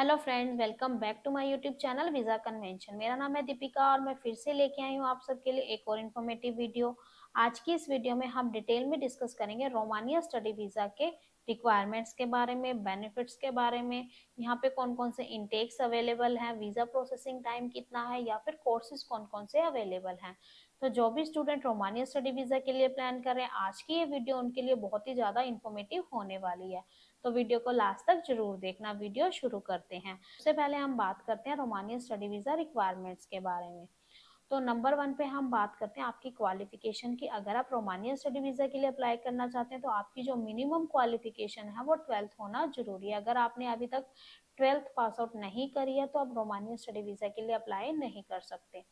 Hello friends, welcome back to my YouTube channel visa convention. मेरा नाम है दीपिका और मैं फिर से लेके आई हूँ आप सबके लिए एक और इन्फॉर्मेटिव वीडियो। आज की इस वीडियो में हम डिटेल में डिस्कस करेंगे रोमानिया स्टडी वीज़ा के रिक्वायरमेंट्स के बारे में, बेनिफिट्स के बारे में, यहाँ पे कौन कौन से इंटेक्स अवेलेबल हैं, वीज़ा प्रोसेसिंग टाइम कितना है या फिर कोर्सेज कौन कौन से अवेलेबल हैं। तो जो भी स्टूडेंट रोमानिया स्टडी वीज़ा के लिए प्लान कर रहे हैं, आज की ये वीडियो उनके लिए बहुत ही ज़्यादा इन्फॉर्मेटिव होने वाली है। तो वीडियो को लास्ट तक जरूर देखना। वीडियो शुरू करते हैं। सबसे पहले हम बात करते हैं रोमानिया स्टडी वीजा रिक्वायरमेंट्स के बारे में। तो नंबर 1 पे हम बात करते हैं आपकी क्वालिफिकेशन की। अगर आप रोमानिया स्टडी वीजा के लिए अप्लाई करना चाहते हैं तो आपकी जो मिनिमम क्वालिफिकेशन है वो 12th होना जरूरी है। अगर आपने अभी तक 12th पास आउट नहीं करी है तो आप रोमानिया स्टडी वीजा के लिए अप्लाई नहीं कर सकते।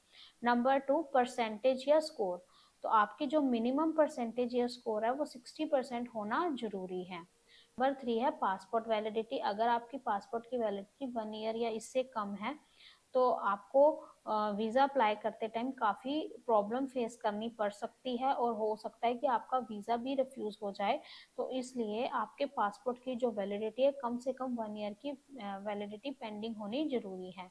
नंबर 2, परसेंटेज या स्कोर। तो आपकी जो मिनिमम परसेंटेज या स्कोर है वो 60% होना जरूरी है। नंबर 3 है पासपोर्ट वैलिडिटी। अगर आपकी पासपोर्ट की वैलिडिटी 1 ईयर या इससे कम है तो आपको वीज़ा अप्लाई करते टाइम काफ़ी प्रॉब्लम फेस करनी पड़ सकती है और हो सकता है कि आपका वीज़ा भी रिफ्यूज़ हो जाए। तो इसलिए आपके पासपोर्ट की जो वैलिडिटी है कम से कम 1 ईयर की वैलिडिटी पेंडिंग होनी ज़रूरी है।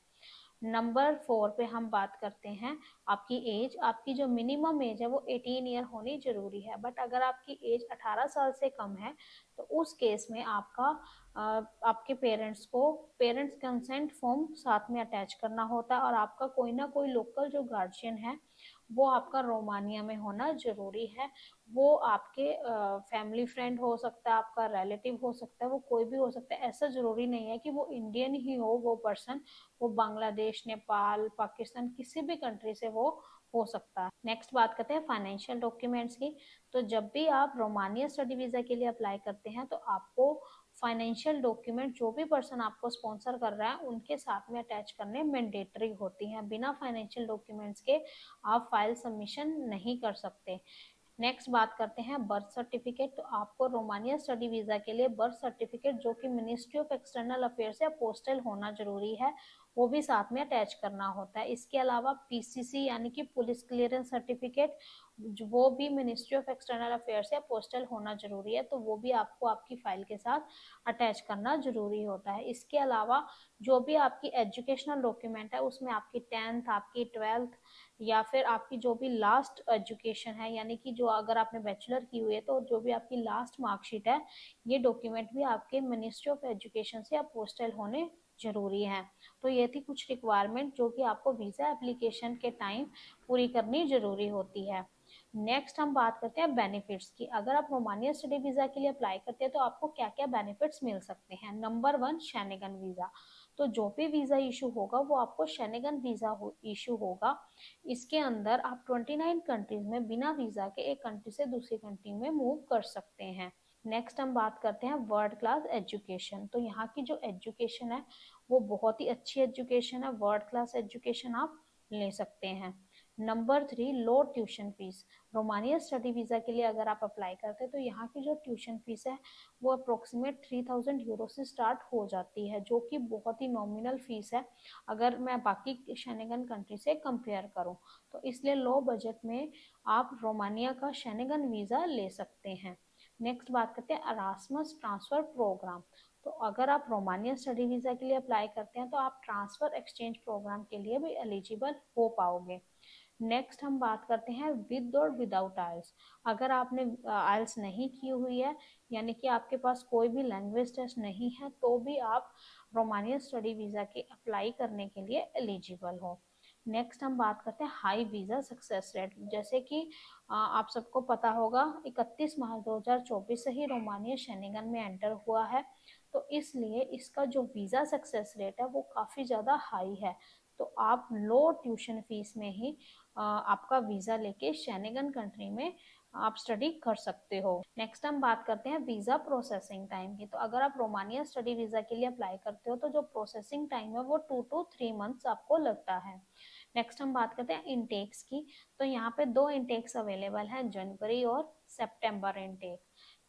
नंबर 4 पे हम बात करते हैं आपकी एज। आपकी जो मिनिमम एज है वो 18 ईयर होनी जरूरी है। बट अगर आपकी एज 18 साल से कम है तो उस केस में आपके पेरेंट्स को पेरेंट्स कंसेंट फॉर्म साथ में अटैच करना होता है और आपका कोई ना कोई लोकल जो गार्जियन है वो आपका रोमानिया में होना जरूरी है। वो आपके फैमिली फ्रेंड हो सकता है, आपका रिलेटिव हो सकता है, वो कोई भी हो सकता है। ऐसा जरूरी नहीं है कि वो इंडियन ही हो वो पर्सन, वो बांग्लादेश, नेपाल, पाकिस्तान, किसी भी कंट्री से वो हो सकता है। नेक्स्ट बात करते हैं फाइनेंशियल डॉक्यूमेंट्स की। तो जब भी आप रोमानिया स्टडी वीजा के लिए अप्लाई करते हैं तो आपको फाइनेंशियल डॉक्यूमेंट जो भी पर्सन आपको स्पॉन्सर कर रहा है उनके साथ में अटैच करने मैंडेटरी होती हैं। बिना फाइनेंशियल डॉक्यूमेंट्स के आप फाइल सबमिशन नहीं कर सकते। नेक्स्ट बात करते हैं बर्थ सर्टिफिकेट। तो आपको रोमानिया स्टडी वीजा के लिए बर्थ सर्टिफिकेट जो कि मिनिस्ट्री ऑफ एक्सटर्नल अफेयर्स या पोस्टल होना जरूरी है वो भी साथ में अटैच करना होता है। इसके अलावा पीसीसी यानी कि पुलिस क्लियरेंस सर्टिफिकेट वो भी मिनिस्ट्री ऑफ एक्सटर्नल अफेयर्स या पोस्टल होना जरूरी है, तो वो भी आपको आपकी फाइल के साथ अटैच करना जरूरी होता है। इसके अलावा जो भी आपकी एजुकेशनल डॉक्यूमेंट है उसमें आपकी 10th, आपकी 12th या फिर आपकी जो भी लास्ट एजुकेशन है, यानी कि जो अगर आपने बैचलर की हुई है तो जो भी आपकी लास्ट मार्कशीट है, ये डॉक्यूमेंट भी आपके मिनिस्ट्री ऑफ एजुकेशन से या पोस्टल होने जरूरी है। तो ये थी कुछ रिक्वायरमेंट जो कि आपको वीजा एप्लीकेशन के टाइम पूरी करनी जरूरी होती है। नेक्स्ट हम बात करते हैं बेनिफिट्स की। अगर आप रोमानिया स्टडी वीजा के लिए अप्लाई करते हैं तो आपको क्या क्या बेनिफिट्स मिल सकते हैं। Number 1, Schengen visa. तो जो भी वीजा इशू होगा वो आपको शेनेगन वीजा इशू होगा। इसके अंदर आप 29 कंट्रीज में बिना वीजा के एक कंट्री से दूसरी कंट्री में मूव कर सकते हैं। नेक्स्ट हम बात करते हैं वर्ल्ड क्लास एजुकेशन। तो यहाँ की जो एजुकेशन है वो बहुत ही अच्छी एजुकेशन है, वर्ल्ड क्लास एजुकेशन आप ले सकते हैं। नंबर 3, लो tuition fees. Romania study visa के लिए अगर आप अप्लाई करते हैं तो यहाँ की जो ट्यूशन फीस है वो अप्रोक्सीमेट 3000 यूरो से स्टार्ट हो जाती है, जो कि बहुत ही नॉमिनल फीस है अगर मैं बाकी शेनेगन कंट्री से कंपेयर करूं। तो इसलिए लो बजट में आप रोमानिया का शेनेगन वीजा ले सकते हैं। नेक्स्ट बात करते हैं अरास्मस ट्रांसफर प्रोग्राम। तो अगर आप रोमानिया स्टडी वीजा के लिए अप्लाई करते हैं तो आप ट्रांसफर एक्सचेंज प्रोग्राम के लिए भी एलिजिबल हो पाओगे। नेक्स्ट हम बात करते हैं विद और विदाउट आइल्स। अगर आपने आइल्स नहीं की हुई है, यानी कि आपके पास कोई भी लैंग्वेज टेस्ट नहीं है, तो भी आप रोमानिया स्टडी वीजा के अप्लाई करने के लिए एलिजिबल हो। नेक्स्ट हम बात करते हैं हाई वीजा सक्सेस रेट। जैसे कि आप सबको पता होगा 31 मार्च 2024 से ही रोमानिया शेनेगन में एंटर हुआ है, तो इसलिए इसका जो वीजा सक्सेस रेट है वो काफी ज्यादा हाई है। तो आप लो ट्यूशन फीस में ही आपका वीजा लेके शेनेगन कंट्री में आप स्टडी कर सकते हो। नेक्स्ट हम बात करते हैं वीजा प्रोसेसिंग टाइम की। तो अगर आप रोमानिया स्टडी वीजा के लिए अप्लाई करते हो तो जो प्रोसेसिंग टाइम है वो 2 to 3 मंथ्स आपको लगता है। नेक्स्ट हम बात करते हैं इनटेक्स की। तो यहाँ पे 2 इनटेक्स अवेलेबल हैं, जनवरी और सितंबर इनटेक।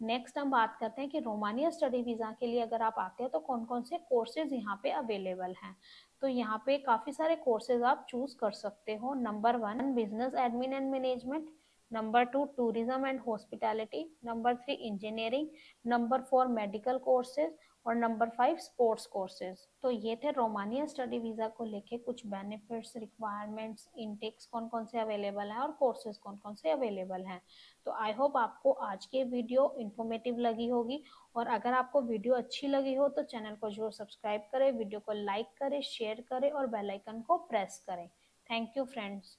नेक्स्ट हम बात करते हैं कि रोमानिया स्टडी वीजा के लिए अगर आप आते हैं तो कौन कौन से कोर्सेज यहाँ पे अवेलेबल हैं। तो यहाँ पे काफी सारे कोर्सेज आप चूज कर सकते हो। Number 1, business admin and management. Number 2, tourism and hospitality. Number 3, engineering. Number 4, medical courses. और नंबर 5 स्पोर्ट्स कोर्सेज। तो ये थे रोमानिया स्टडी वीज़ा को लेके कुछ बेनिफिट्स, रिक्वायरमेंट्स, इनटेक्स कौन कौन से अवेलेबल हैं और कोर्सेज कौन कौन से अवेलेबल हैं। तो आई होप आपको आज के वीडियो इन्फॉर्मेटिव लगी होगी, और अगर आपको वीडियो अच्छी लगी हो तो चैनल को जरूर सब्सक्राइब करें, वीडियो को लाइक करें, शेयर करें और बेल आइकन को प्रेस करें। Thank you friends.